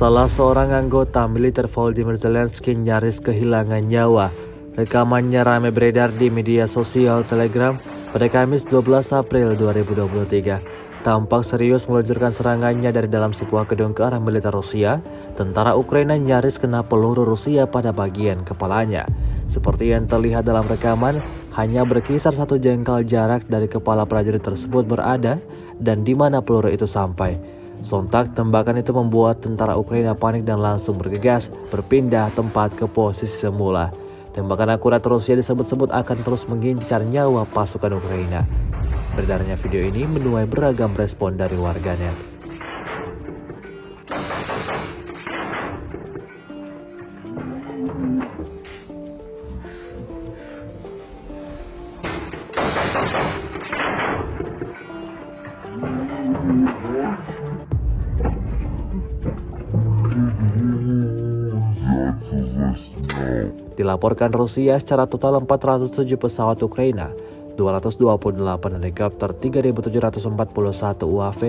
Salah seorang anggota militer Volodymyr Zelensky nyaris kehilangan nyawa. Rekamannya ramai beredar di media sosial Telegram pada Kamis 12 April 2023. Tampak serius meluncurkan serangannya dari dalam sebuah gedung ke arah militer Rusia. Tentara Ukraina nyaris kena peluru Rusia pada bagian kepalanya. Seperti yang terlihat dalam rekaman, hanya berkisar 1 jengkal jarak dari kepala prajurit tersebut berada dan di mana peluru itu sampai. Sontak tembakan itu membuat tentara Ukraina panik dan langsung bergegas berpindah tempat ke posisi semula. Tembakan akurat Rusia disebut-sebut akan terus mengincar nyawa pasukan Ukraina. Beredarnya video ini menuai beragam respon dari warganet. Dilaporkan Rusia secara total 407 pesawat Ukraina, 228 helikopter, 3.741 UAV,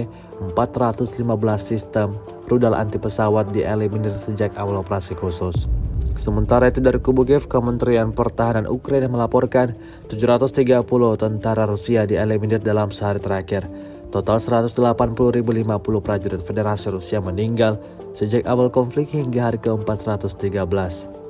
415 sistem rudal anti pesawat dieliminir sejak awal operasi khusus. Sementara itu dari kubu Kiev, Kementerian Pertahanan Ukraina melaporkan 730 tentara Rusia dieliminir dalam sehari terakhir. Total 180.050 prajurit Federasi Rusia meninggal sejak awal konflik hingga hari ke-413.